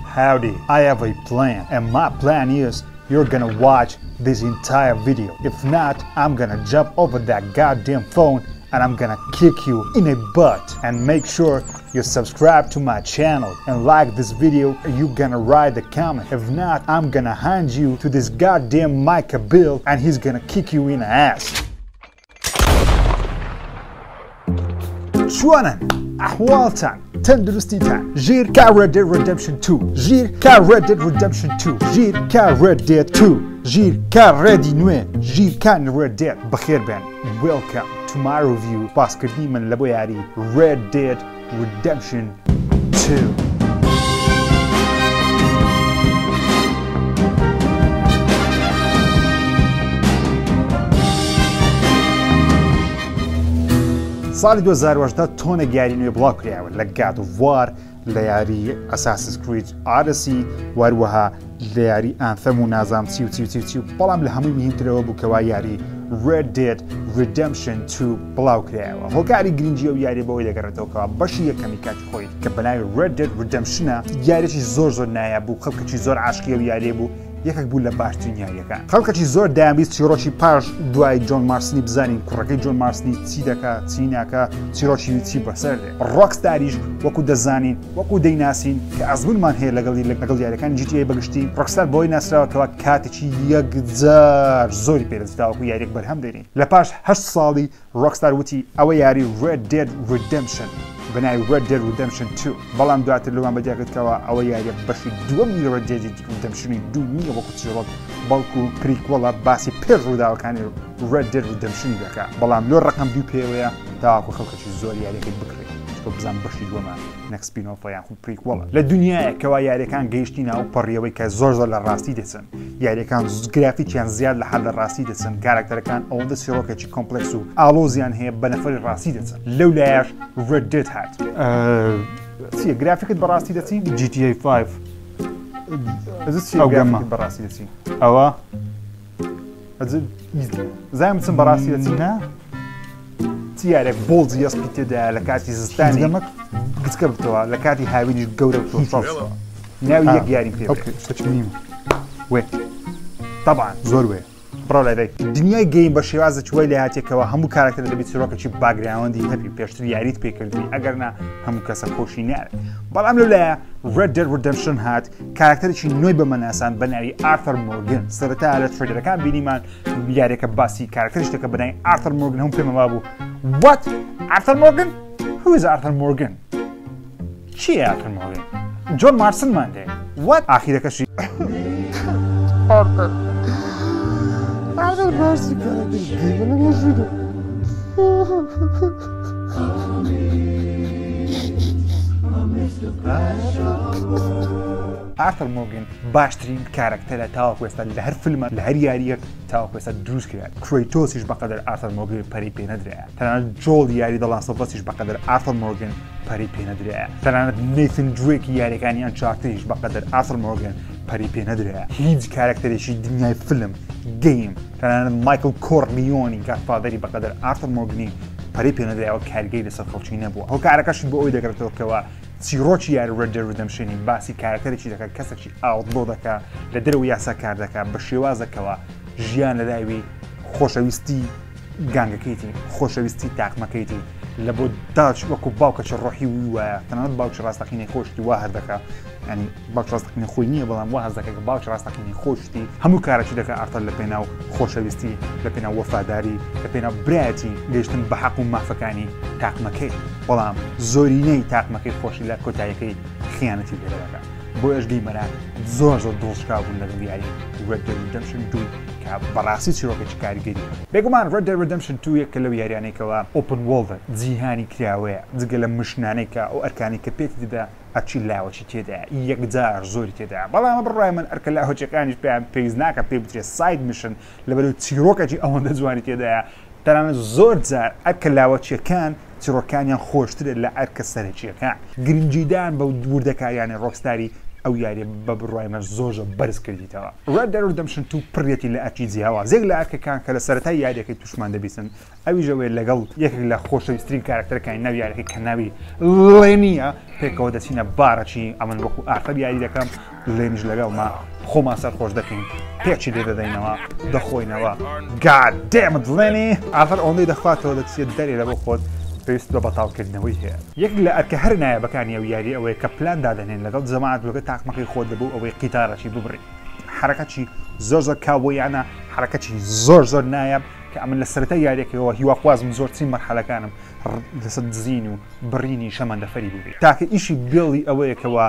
Howdy, I have a plan, and my plan is you're gonna watch this entire video. If not, I'm gonna jump over that goddamn phone and I'm gonna kick you in the butt. And make sure you subscribe to my channel and like this video. You're gonna write the comment. If not, I'm gonna hand you to this goddamn Micah Bill and he's gonna kick you in the ass. شوانا أحوالتان تندرستيتان جير كا Red Dead Redemption 2 جير كا Red Dead Redemption 2 جير كا Red Dead 2 جير كا Ready نوين جير كا Red Dead بخير بان. Welcome to my review باسكردني من لبو ياري Red Dead Redemption 2. ساڵی 2018 تۆنە یاری نوێ بڵاو کراوە لە God of War لە یاری Assassin's Creed Odyssey وەروەها لە یاری ئانثەم و نازام چی و بەڵام لە هەمووی مهمترەوە بوو کەوا یاری Red Dead Redemption 2 بڵاو کراوە. هۆکاری گرنگی و یاری بەوەی دەگەڕێتەوە کەوا بەشی یەکەمی کاتی خۆی کە بەناوی Red Dead Redemptionە یاریی زۆر نایە بوو خەڵکەکی زۆر عاشقی و یاری بوو یەکێک بوو لە باشترین یاریەکان. خەڵکەکی زۆر دەیانویست چیرۆکی پاش دوای جۆن مارسنی بزانین کوڕەکەی جۆن مارسنی چی دەکات چی ناکە چیرۆکی چی بەسەر دێ. ڕۆکستاریش وەکو دەزانین وەکو دەیناسین کە ئەزمونمان هەیە لەگەڵ یاریەکانی GTA بەگشتی ڕۆکستار بۆی ناسراوەکەوە کاتێکی یەکجار زۆری پێدەستاوەکو یاریێک بەرهەم دێنین. لە پاش 8 ساڵی ڕۆکستار وتی ئەوە یاری Red Dead Redemption بەناوی Red Dead Redemption 2 بەڵام دواتر لەوان بەدیاکردکەوە ئەوە یاریە بەشی دووەمی Red Dead Redemption 2 نییە وەکو چیرۆک بەڵکو پریکوەڵە باسی پێش ڕووداوەکانی Red Dead Redemption دەکات. بەڵام لۆ ڕقم دوو پێوەیە تاواکو خەڵکەکی زۆر یاریەکەی بکڕێت تۆ بزان بەشی دووەمە نەکسپینۆفەیان خو پریکوەڵە لە دنیایە کەوا یاریەکان گەیشتی ناو پەڕیەوەی کە زۆر لە ڕاستی دەچن یاریەکان گرافیکیان زیاد لە حەل لە ڕاستی دەچن کاراکتەرەکان ئەوەندە چیرۆکێکی کۆمپلکس و ئالۆزیان هەیە بە نەفەری ڕاستی دەچن لەو لایەش Red Dead هات چیە گرافیکت بەڕاستی دەچین GTA 5 ئەو گەمە بەڕاستی دەچین ئەوە زایم بچم بەڕاستی دەچین نا یارێک بۆڵزی ئەسپی تێدا لە کاتی زستانی دەمەک گچکە بکەوە لە کاتی هاوینیش گەورە بکەوە ناوی یەک یاریم پێ وێ طبعا زۆر وێ بڕۆ لای دنیای گەیم بە شێوازە چوای لە هاتێکەوە هەموو کارکتەر دەبێت چیرۆکێکی باگراوەندی هەبی پێشتر یاریت پێکردی ئەگەرنا هەموو کەسە خۆشی نارێت. بەڵام لەولایە Red Dead Redemption هات کارکتەرێکی نوێی بەمەناسان بە ناوی Arthur Morgan سەرەتا لە ترێلەکان بینیمان یاریەکە باسی کارکتەریش دەکە بە ناوی Arthur Morgan هەموو پێمەوا بوو What? Arthur Morgan? Who is Arthur Morgan? چیە Arthur Morgan? John Marston مانده What? ئاخیرەکەشی Arthur Marston Arthur Morgan باشترین کارکتەرە تاوەکو ئێستا لە هەر فیلمە لە هەر یاریەک تاوەکو ئێستا دروست کرد. کریتۆسیش بەقەدر Arthur Morgan پەری پێ نەدرایە. تەنانەت جۆڵ یاری دەڵان سەڵفەسیش بەقەدر Arthur Morgan پەری پێ نەدرایە. تەنانەت Nathan Drake یاریەکانی Unchartedیش بەقەدر Arthur Morgan پەری پێ نەدرایە. هیچ کارکتەرێکی دنیای فیلم گەیم تەنانەت Michael Corleone گادفادەری بەقەدر Arthur Morgan پەری پێ نەدرایەوە کارگەی لەسەر خەڵکی نەبووە. هۆکارەکەشی بۆ ئەوی دەگرێتەوە کەوە چیرۆکی یاری Red Dead Redemption باسی کارکتەرێکی دەکات کەسێکی ئاوتلۆ دەکات لە دەرەوە یاسا کار دەکات بە شێوازەکەوە ژیان لەداوی خۆشەویستی گانگەکەیتی خۆشەویستی تاقمەکەیتی لە بۆ داچ وەکو باوکەچە ڕۆحی وایە تەنانەت باوکی ڕاستەقینەی خۆشتی وا هەر دەکات ینی باوکی ڕاستەقینەی خۆی نییە بەڵام وا هەز دەکات کە باوکی ڕاستەقینەی خۆشتی هەموو کارێکی دەکات ئارتەر لە پێناو خۆشەویستی لە پێناو وەفاداری لە پێناو برایەتی گەیشتن بە حەق و مافەکانی تاقمەکەی بەڵام زۆرینەی تاقمەکەی خۆشی لە کۆتاییەکەی خیانەتی لێ دەکات. بۆ ئەشگەی مەران زۆر دڵشکاو بوون لەگەڵ یاری Red Dead Redemption 2 کە بەڕاستی چیرۆکێکی کاریگەری بێگومان Red Dead Redemption 2 یەک کە لەو یاریانەیەکەوە Open World جیهانی کراوەیە جگە لە مشنانەی کە ئەو ئەرکانی کە پێت دەدا ئەچی لاوەکی تێدا یەکجار زۆری تێدا بەڵام بڕای من ئەرکە لاوەچەکانیش پێیان پێویست ناکە پێ بچێت ساید میشن لەبەرەوەی چیرۆکێکی ئەوەندە جوانی تێدایە تەنانەت زۆر جار ئەرکە لاوەچیەکان چیرۆکانیان خۆشترە لە ئەرکە سەرەکیەکان گرنگیدان بە وردەکاریانی ڕۆکستاری ئەو یاری بە بڕایمە زۆرە بەرز کردیتەوە. Red Dead Redemption 2 پڕێتی لە ئەرکی جیاوە زێک لە ئەرکەکان کە لە سەرەتای یاریەکەی توشمان دەبیستن ئەویژەوەی لەگەڵ یەکێک لە خۆشەویستترین کارکتەرەکانی ناو یاریەکەی کە ناوی لێنیە پێکەوە دەچینە بارەچی ئەمن وەکو ئارتەر یاری دەکەم لێنیش لەگەڵما خۆمان سەرخۆش دەکەین پێچی لێ دەدەینەوە دەخۆینەوە God damn it لێنی ئافەر ئەوەندەی دەخواتەوە دەچێت دەرێ لە بۆ خۆت پێویست بە بەتاڵکردنەوەی هەیە یەک لە ئەرکە هەر نایەبەکانی ئەو یاری ئەوەیە کە پلان دادەنێن لەگەڵ جەماعەت بڵگە تاقمەکەی خۆت دەبوو ئەوەی قیتارەکی ببڕی حرەکەتی زۆر کاوبۆیانە حرەکەتی زۆر نایە کە ئەمن لە سەرەتای یاریەکەوە هیواخوازم زۆر چین مەرحەلەکانم لەسەر دزین و بڕینی شەمەندەفەری بووی تاکە ئیشی بێڵی ئەوەیەکەوە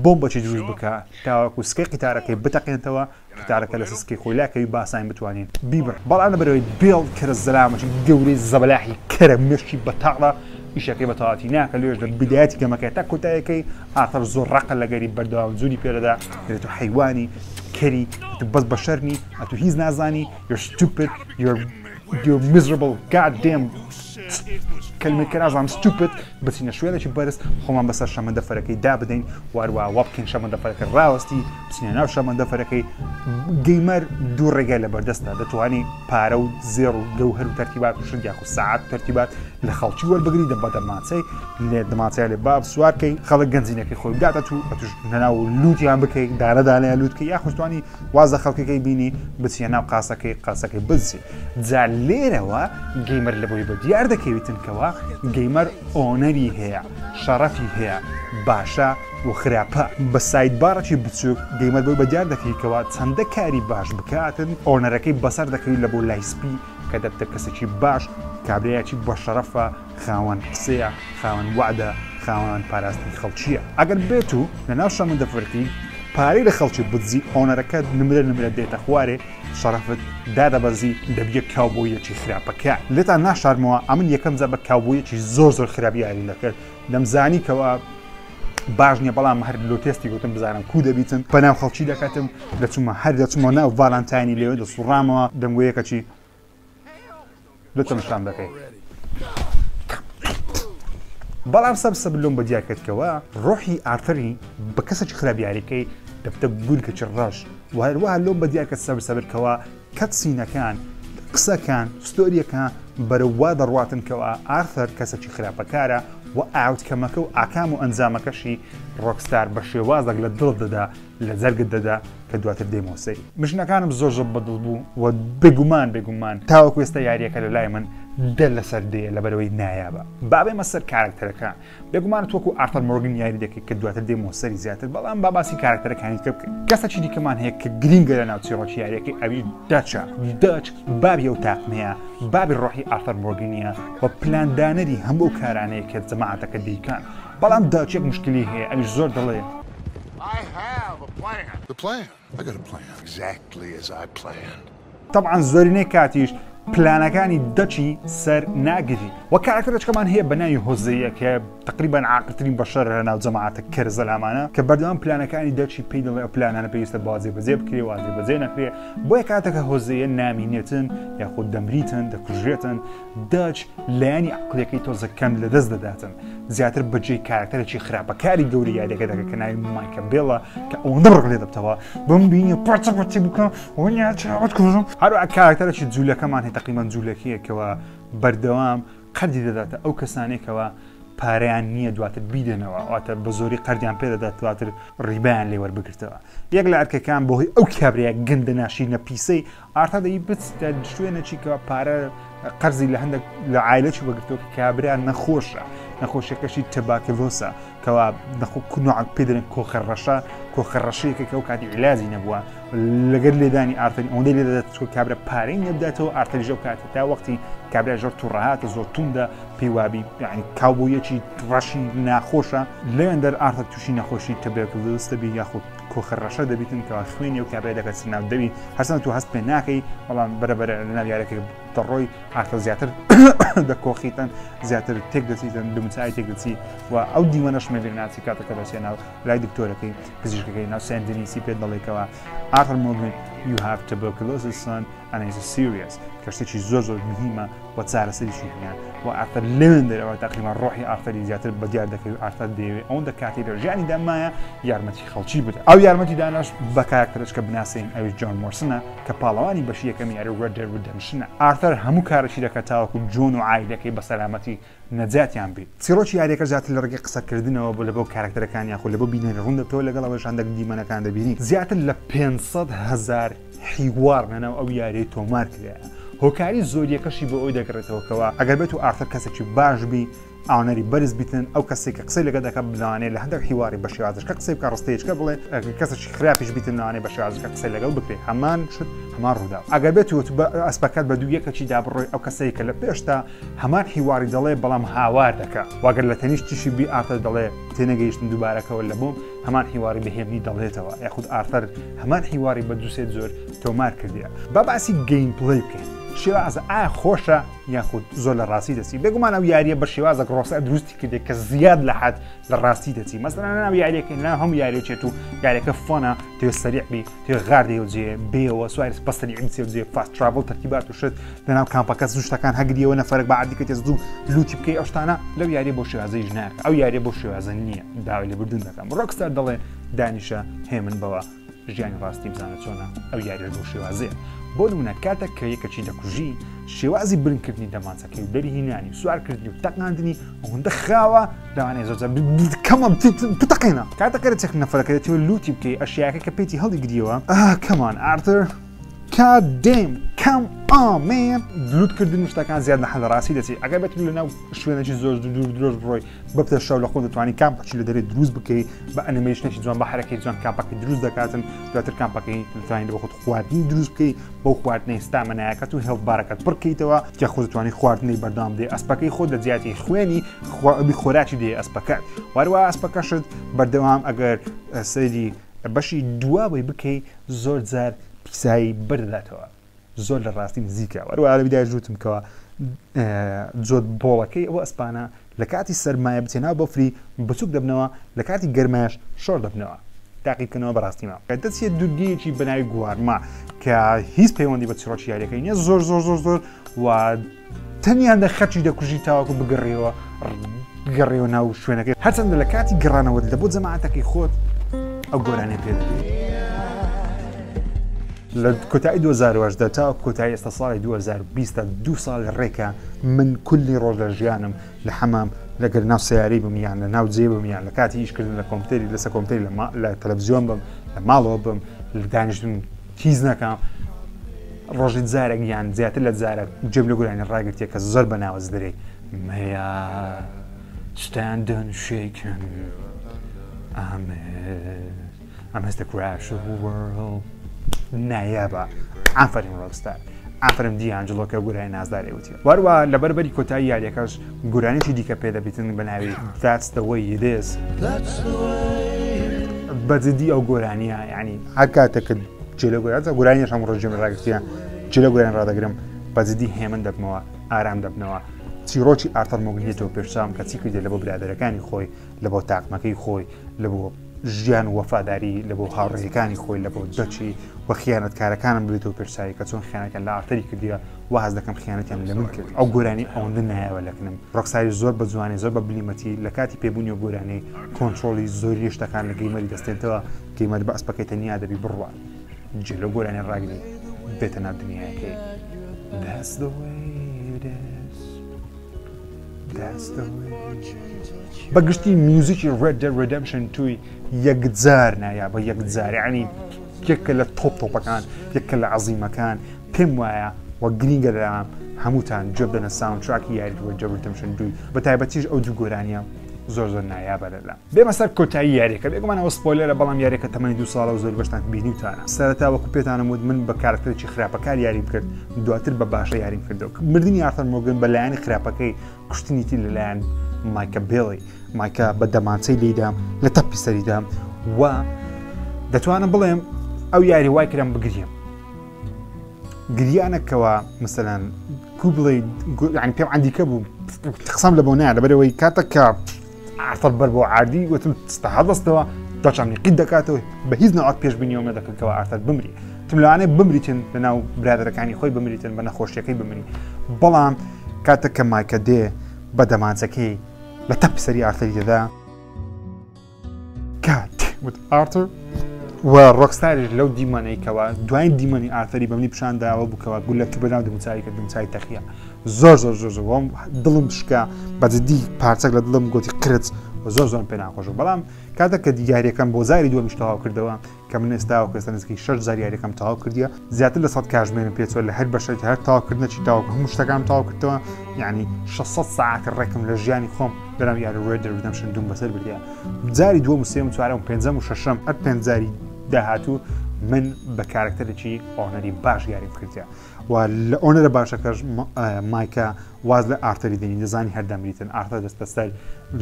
بۆمبەکی دروست بکە تاوەکو سکەی قیتارەکەی بتەقێنەوە قیتارەکە لە سسکی خۆی لاکەوی باساین بتوانین بیبڕ بەڵام لەبەرەوەی بێڵ کەرە زەلامەکی گەورەی زەبەلاحی کەرە مشکی بەتاڵە ئیشەکەی بەتەواتی ناکە لێش لە بدایەتی گەمەکەی تا کۆتایەکەی ئاخر زۆر ڕقە لەگەری بەردەوام زوری پێدەدا دێت و حیوانی کەری تو بەس بەشەرنی ئەتو هیچ نازانی you're stupid you're miserable God damn کلمەی کە نازانم stupid بچینە شوێنێکی بەرز خۆمان بەسەر شەمەندەفەرەکەی دابدەین واروە وا بکەین شەمەندەفەرەکە ڕاوەستی بچینە ناو شەمەندەفەرەکەی گەیمەر دوو ڕێگای لە بەردەستە دەتوانی پارە و زێڕ و گەوهەر و تەرتیبات و شت یاخو ساعات تەرتیبات لە خەڵکی وەربگری بە دەماچەی لێ دەماچەیە لێ باب سوارکەی خەڵک گەنجینەکەی خۆی بداتە تو ئەتوش نەناو لوتیان بکەی دانەدانەیە لوتکە یاخوشتوانی وازە خەڵکەکەی بینی بچینە ناو قاسەکەی بزی جا لێرەوە گەیمەر لەبەوەی بە دیار دەکەویتنکەوە گەیمەر ئۆنەری هەیە شەڕەفی هەیە باشە و خراپە بە سایدبارێکی بچووک گەیمەر بۆی بەدیار دەکەیتەوە چەندە کاری باش بکاتن ئۆنەرەکەی بەسەر دەکەویت لە بۆ لایسپی کە دەبتە کەسێکی باش کابرایەکی بە شەرەفە خاوەن قسەیە خاوەن وعدە خاوەن پاراستی خەڵکیە ئەگەر بێت و لە ناو شەمەندەفەرەکەی پارەی لە خەڵکی بزی ئۆنەرەکە نمرە دێتە خوارێ شەرەفت دادەبەزی دەبیە کاوبۆیەکی خراپەکە لێتان ناشارمەوە ئەمن یەکەم جا بە کاوبۆیەکی زۆر خراپی یاری دەکرد دەمزانی کەەوە باش نییە بەڵام هەر لۆ تێستی گوتم بزانم کو دەبیتن بەناو خەڵکی دەکاتم دەچمە هەر دەچمە ناو ڤالانتاینی لێوە دەسوڕامەوە دەمگویەکەچی لەتەمشان دەکەی بەڵام سەبسە بلۆم بە دیارکردکەوە ڕۆحی ئارتەری بە کەسێکی خراپ یاریەکەی دەبتە گورکەکی ڕەش و هەروەها لۆم بە دیارکە سەبرکەوە کەتسینەکان قسەکان ستۆریەکان بەرەوا دەڕواتنکەوە ئارتەر کەسێکی خراپەکارە و ئاوتکەمەکە و ئاکام و ئەنجامەکەشی ڕۆکستار بە شێوازێک لە دڵ دەدا لە جەرگت دەدا کە دواتر دێمۆسەی مژنەکانم زۆر بەدڵ بوو و بێگومان تاوەکو ئێستا یاریەکە لە لای من دە لەسەر دێ لەبەرەوەی نایابە بابێمە سەر کارکتەرەکان بێگومان تۆکو ئارتەر مۆرگن یاری دەکەی کە دواتر دێمۆسەری زیاتر بەڵام باسی کارکتەرەکانی تر بکەین کەسێکی دیکەمان هەیە کە گرینگە لە ناوچی ڕۆکی یاریەکەی ئەوی دەچ بابی ئەو تاقمەیە بابی ڕۆحی ئارتەر مۆرگنیە و پلاندانەری هەموو کارانەیە کە جەماعەتەکە دیکان بەڵام داچێک مشکلی هەیە ئەویش زۆر دڵێ طبعا زۆرینەی کاتیش پلانەکانی دەچی سەر ناگری و کارکتەرەکەمان هەیە بە ناوی هۆزەیە کە تقریبان عاقلترین بەشەر لە ناو جەماعەتە کەر زەلامانە کە بەردەوام پلانەکانی دەچی پێی دەڵێ ئەو پلانانە پێویستە بازێ بەجێ بکرێ وازێ بەجێ نەکرێ بۆیە کاتێکە هۆزەیە نامینێتن یاخود دەمریتن دەکوژێتن دەچ لایانی عقلەکەی تۆزە کەم لە دەست دەداتن زیاتر بەجێی کارکتەرێکی خراپەکاری گەوری یاریەکە دەکە کە ناوی مایکە بێڵە کە ئەوەندە ڕق لێ دەبتەوە بم بینی پارچە بکە وەنیا چاوت کوژم هەروە کارکتەرێکی جوولەکەمان هەیە تقریبان جوولەکەیەکەوە بەردەوام قەردی دەداتە ئەو کەسانێکەوە پارەیان نییە دواتر بیدێنەوە واتە بە زۆری قەردیان پێدەدات دواتر ڕیبیان لێ وەربگرتەوە یەک لە ئەرکەکان بۆ هۆی ئەو کابرەیە گەندە ناشینە پیسەی ئارتا دەی بچتە شوێنێکی کەەوە پارە قەرزی لە هەندێک لە عایلەی وەگرتەوە کە کابرایان نەخۆشە نەخۆشیەکەشی تەباکەڤۆسە کەوا نەخۆ پێدرن کۆخەڕەشەیەکە کە ئەو کاتی عیلازی نەبووە لەگەر لێدانی ئارتەری ئەوەندەی لێ دەدات کابرا پارەی نەبداتەوە ئارتەری ژەو کاتە تا وەختی کابرا زۆر تووڕەهاتە زۆر توندە پێی وابی یعنی کاوبۆیەکی ڕەشی ناخۆشە لەوێندەر ئارتە تووشی نەخۆشی تەبێکەوەستە بی یاخود کۆخەڕەشە دەبیتن کەوا خوێنی و کابرا دەکات سناو دەبی هەرچەندە تو هەست پێ ناکەی بەڵام بەرەبەر لە ناو یاریەکە دەڕۆی ئارتە زیاتر دەکۆخیتن زیاتر تێک دەچیتن دمچای تێک دەچی و ئەو دیوەنەشمە لێ ناچی کاتەکە دەچێناو لای دکتۆرەکەی پزیشکەکەی ناو سێندنیسی پێ دەڵێکەوە ئارتەر مۆرگن you have tuberculosis son and it's serious کەشتێکی زۆر مهمە و چارەسەریشی هەیە و ئارتەر لەوێن دەرەوە تقریبا ڕۆحی ئارتەری زیاتر بەدیار دەکەوێت ئارتەر دەیەوێت ئەوەندە کاتی لە ژیانی دامایە یارمەتی خەڵکی بدە ئەو یارمەتی داناش بە کارکتەرش کە بناسیین ئەوی جۆن مۆرسنە کە پاڵەوانی بەشی یەکەم یاری ڕێد دێد ریدەمشنە ئارتەر هەموو کارێکی دەکات تاوەکو جۆن و عایلەکەی بە سەلامەتی نەجاتیان بێت چیرۆکی یاریەکە زیاتر لە ڕێگەی قسەکردنەوە بۆ لەبەو کارکتەرەکان یاخۆ لەبەو بینەری ڕوندەتەوە لەگەڵەوەشان دیمەنەکان دەبینی زیاتر لە 500,000 حیوار لەناو ئەو یاریەی تۆمار کرایە هۆکاری زۆریەکەشی بۆ ئەوی دەگەڕێتەوەکەوە ئەگەر بێت و ئارتەر کەسێکی باش بی ئاونەری بەرز بیتن ئەو کەسێک کە قسەی لەگە دەکە بلانێ لە هەندێک حیواری بە شێوازەکە قسەی بکە ڕستەیەکە بڵێ کەسێکی خراپیش بیتن لەوانێ بە شێوازەکە قسەی لەگەڵ بکرێت هەمان شت هەمان ڕوودا ئەگەر بێت و ئەسپەکەت بە دوو یەکەکی دابڕۆی ئەو کەسەی کە لە پێشتا هەمان حیواری دەڵێ بەڵام هاوار دەکە واگەر لە تەنیش تیشی بی ئارتەر دەڵێ تێنەگەیشتن دووبارەکەەوە لە بووم هەمان حیواری بەهێمنی دەڵێتەوە یاخود ئارتەر هەمان حیواری بە دووسێت زۆر تۆمار کردیە با باسی گەیم پڵێ بکەین شێوازە ئایا خۆشە یاخود زۆر لە ڕاستی دەچی بێگومان ئەو یاریە بە شێوازە ڕۆسە دروستی کردێت کە زیاد لە حەد لە ڕاستی دەچی مەسەڵەن ناو یاریەکە نا هەموو یاریێکێت و یاریەکە فۆنە توێ سەریعبی توێ غار دێوجێ بێەوە سوارس بەسەریع سێوجێ فاست تراڤڵ تەرتیبات و شت لەناو کامپەکە زوشتەکان هەگریەوە نەفەرک بە عادی کە زوو لوتی بکەی ئەو شتانە لەو یاریە بۆ شێوازەیش ناکە ئەو یاریە بۆ شێوازە نییە داوای لێبوردون دەکەم ڕۆکستار دەڵێ دانیشە هێمن بەوە ژیانی ڕاستی بزانە چۆنە ئەو یاریە بۆ شێوازەیە بۆ نمونە کاتێک کە یەکەچی دەکوژی شێوازی برنکردنی دەمانچەکەی و دەری هینانی سوارکردنی و تەقاندنی ئەوەندە خاوە لەوانەیە زۆر کەمە بتەقێنە کاتەکەرێک نەفەرەکەێتەوە لوتی بکەی ئەشیاکە کە پێیتی هەڵی گریەوە کەمان ئارتر کادێم کەم ئامێن دروستکردن شتەکان زیاد لە حەل ڕاستی دەچێت ئەگەر بێت لەناو شوێنێکی زۆر دوور درۆژ بڕۆی بەپتە شەو لە خۆ دەتوانانی کامپەکی لە دەرێت دروست بکەی بە ئەنیمەیشنێکی جوان بە حرەکەی جوان کامپەکەی دروست دەکاتن دواتر کامپەکەی دەتوانیت بە خۆت خواردنی دروست بکەی بۆ خواردنەی ستامەنایەکەت و هێڵ بارەکەت پڕکەیتەوە کە خۆ دەتوانانی خواردنەی بەردام دێ ئەسپەکەی خۆ دەجیاتی خوێنی خۆراکی دێ ئەسپەکەت وارەوە ئەسپەکەشت بەردەوام ئەگەر سەیری بەشی دوابەی بکەی زۆر جار پیسایی بەرداتەوە زۆر لە ڕاستی نزیکە وەروە لەبیدای ژوتم کەوە جۆت بۆڵەکەی ئەوە ئەسپانە لە کاتی سەرمایە بچێنەوە بەفری بچووک دەبنەوە لە کاتی گەرمایش شۆر دەبنەوە تاقیبکەنەوە بەڕاستیمە کە دەچێت دوورگەیەکی بەناوی گوارما کە هیچ پەیوەندی بە چڕۆکی یاریەکەی نیە زۆر زۆر زۆر زۆر و تەنیان دە خەچی دەکوژی تاواکو بگەڕێەوە ناو شوێنەکەی هەرچەندە لە کاتی گەڕانەوە لە بۆ جەماعەتەکەی خۆت ئەو گۆرانەی پێ دەبێت لە کۆتایی 2010 تا کۆتایی ئێستا ساڵی 2020 2 ساڵ ڕێکە من کولی ڕۆژ لە ژیانم لە حەمام لەگەر ناو سیاری بمیان لە ناو جێ بمیان لە کاتی ئیشکردن لە کۆمپیوتەری لەسەر کۆمپیوتەری لە تەلەڤیزیۆن بم لە ماڵەوە بم لە دانیشتن هیچ نەکەم ڕۆژی جارێک یان زیاتر لە جارێک جێم لە گۆرانی ڕاگرتیە کە زۆر بەناوەز دەرێ stand and shake I'm as the crash of the world نایابە ئافرین ڕۆکستار ئافرم دیانجلۆ کە گورانی نازدارێ وتی وەروە لە بەربەری کۆتایی یاریەکەش گورانێکی دیکە پێ دەبیتن بە ناوی That's the way it is بەجددی ئەو گۆرانیە یعنی هەر کاتێک جێلە گۆرانە گورانیش هەموو ڕۆژێم ڕاگرتیە جێلە گۆران ڕادەگرم بەجددی هێمن دەبمەوە ئارام دەبنەوە چیرۆکی ئارتەر مۆگنێتەوە پێشام کە چی کردێت لە بۆ برادەرەکانی خۆی لە بۆ تاقمەکەی خۆی لە بۆ ژیان وەفاداری لە بۆ هاوڕێیەکانی خۆی لە بۆ دەچی وە خیانەتکارەکانم بێتەوە پێشایی کە چۆن خیانەتیان لە ئارتەری کردیە و حەز دەکەم خیانەتیان لە من کرد ئەو گۆرانی ئەوەندە نایەوە لەکنم ڕۆکساری زۆر بە جوانی زۆر بە بلیمەتی لە کاتی پێبوونی و گۆرانەی کۆنتترۆلی زۆری شتەکان لە گەیمەری دەستێنەوە گەیمەری بە ئەسپەکەی تەنیا دەبی بڕوان جێلە گۆرانی ڕاگری بێتە ناو دنیایەکەی That's the way it is That's the way بەگشتی میوزیکی Red Dead Redemption 2 یەکجار نایە بە یەکجار یعنی یەکە لە تۆپەکان یەکە لە عەزیمەکان پێم وایە وە گرینگە لەم هەمووتان جێب دەنە ساوندتراکی یاری Red Dead Redemption 2 بە تایبەتیش ئەو دوو گۆرانیە زۆر زۆر نایابە لەلا بێمە سەر کۆتایی یاریەکە بێگومانەوە سپۆیلەرە بەڵام یاریەکە تەمەنی 2 ساڵە و زۆر بەشتان بینیوتانە سەرەتا وەکو پێتانم وت من بە کارکتەرێکی خراپەکار یاریم کرد دواتر بە باشە یاریم کردەوە مردنی ئارتەر مۆگن بەلایەنی خراپەکەی کوشتنیتی لەلایەن مایکە بیلی مایکە بە دەمانچەی لێدام لە تەپی سەریدام و دەتوانم بڵێم ئەو یاری وای کرام بگریم گریانەکەوە مەسەلەن کو بڵێ یعنی پێم عەندیکە بوو قسەم لە بۆ نایە لەبەرەوەی کاتێک کە ئارتەر بەر بۆ عادی وتم ستە هەڵدەستەوە دەچەمنی قیت دەکاتەوە بە هیچ نەوەک پێشبینیەوە دەکەن کەەوە ئارتەر بمری تم لەوانەیە بمریتن لەناو برادەرەکانی خۆی بمریتن بە نەخۆشیەکەی بمری بەڵام کاتێک کە مایکە دێ بە دەمانچەکەی لە تەپی سەری ئارتەری دەدا کات وت ئارتر و ڕۆکستاریش لەو دیمەنەیەکەوە دوای دیمەنی ئارتەری بەمنی پیشانداوە بووکەوە گولەکی بەناو دەموچایی کە دەموچای تەخیە زۆر دڵم شکا بەجددی پارچەک لە دڵم گوتی قرت زۆر پێ ناخۆش بەڵام کاتێک کە دیاریەکەم بۆ زاری دووەمیش تەواو کردەوە کە من ئێستا کەستە نزیکەی 6 زار یاریەکەم تەواو کردیە زیاتر لە 100 کاتژمێرم پێچوە لە هەر بەشێک هەر تەواوکردنەچی تاوا هەموو شتەکان تەواو کردەوە یعنی 600 ساعت ڕێکم لە ژیانی خۆم لەناو یاری Red Dead Redemption 2 بەسەر بردیە جاری دووەم و سێم و چوارەم و پێنجەم و شەشەم هەر پێنج جاری داهاتوو من بە کارکتەرێکی ئۆنەری باش یاریم کردیە و لە ئۆنەرە باشەکەش مایکە واز لە ئارتەری دێنی دەزانی هەردەمریتن ئارتە دەستەسەر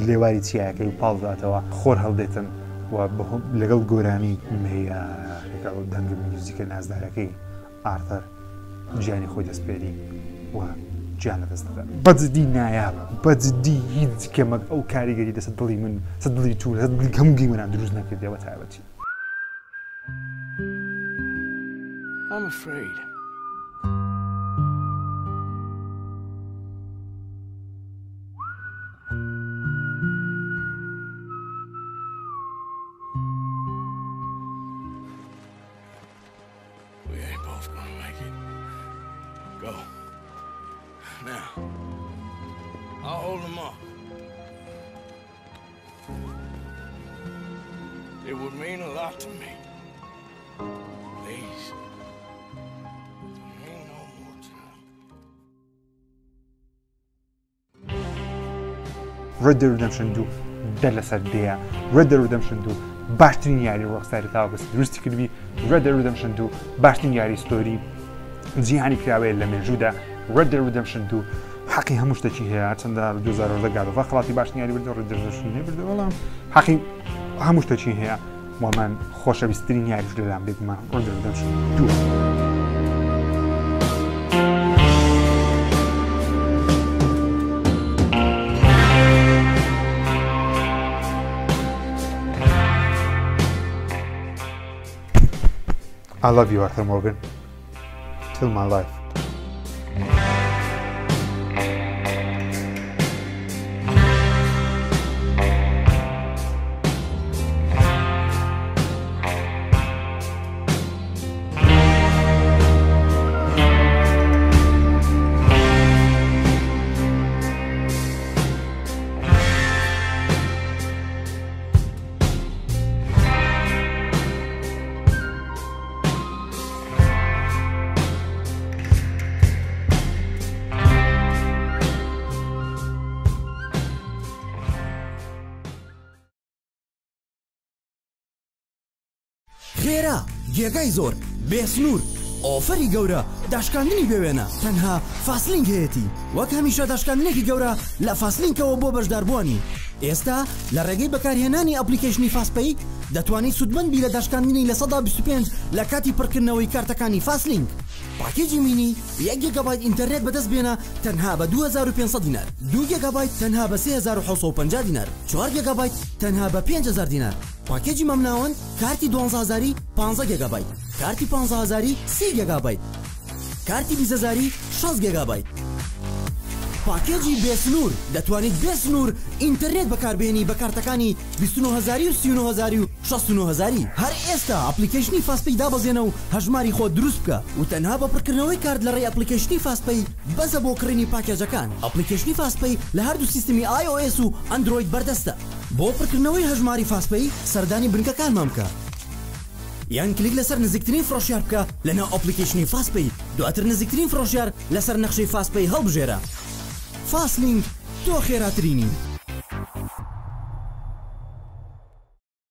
لێواری چیایەکەی و پاڵداتەوە خۆر هەڵدێتن و لەگەڵ گۆرانی لەگەڵ دەنگ میوزیکە نازدارەکەی ئارتەر گیانی خۆی دەستپێری و گیان لە دەست دەدات بەجددی نایابە بەجددی هیچ کەمەک ئەو کاریگەری دەسە دڵی من سە دڵی تو لە دڵی هەموو گەیمەنان دروست نەکردەوە تایبەتی I'm afraid. We ain't both gonna make it. Go. Now. I'll hold them up. It would mean a lot to me. Please. Ain't no more time. Red Dead Redemption 2 دە لەسەر دەیە Red Dead Redemption 2 باشترین یاری ڕۆکستاری تاوەکەس دروستی کردوی Red Dead Redemption 2 باشترین یاری ستۆری جیهانی کراوەیە لە مێژوودا Red Dead Redemption 2 حەقی هەموو شتێکی هەیە چەندە 2010 گادەڤا خڵاتی باشترین یاری Red Dead Redemption نێبردە بەڵام حەقی هەموو شتێکی هەیە و من خۆشەویستترین یاریش لەلام بێتمان Red Dead Redemption 2 I love you, Arthur Morgan. Till my life. خێرا گێگای زۆر بێسنوور ئۆفەری گەورە داشکاندنی بێوێنە تەنها فاسلینگ هەیەی وەک هەمیشە داشکاندنێکی گەورە لە فاسلینکەوە بۆ بەشداربووانی ئێستا لە ڕێگەی بەکارهێنانی ئەپلیکیشنی فاسپەی دەتوانیت سودمەندبی لە داشکاندنی لە 125 لە کاتی پڕکردنەوەی کارتەکانی فاسلینگ پاکێجی مینی 1 گیگابایت ئینتەرنێت بەدەست بێنە تەنها بە 2500 دینار 2 گیگابایت تەنها بە 3750 دینار 4 گیگابایت تەنها بە 5000 دینار پاکێجی مەمناوەند کارتی 12000 15 گیگابایت کارتی 15000 30 گیگابایت کارتی 20000 6 گیگابایت پاکێجی بێسنوور دەتوانیت بێسنوور ئینتەرنێت بەکاربێنی بە کارتەکانی 29000 و 39000 و 69000 هەر ئێستا ئەپلیکیشنی فاسپەی دابەزێنە و هەژماری خۆ دروست بکە و تەنها بە پڕکردنەوەی کارت لە ڕێی ئەپلیکیشنی فاسپەی بەسە بۆ کڕینی پاکێجەکان ئەپلیکیشنی فاسپەی لە هەردوو سیستمی iOS و ئەندروید بەردەستە بۆ پڕکردنەوەی هەژماری فاسپەی سەردانی بنکەکانمان بکە یان کلیک لەسەر نزیکترین فرۆشیار بکە لەناو ئەپلیکیشنی فاسپەی دواتر نزیکترین فرۆشیار لەسەر نەخشەی فاسپەی هەڵبژێرە فاسلینگ تۆ خێراترینی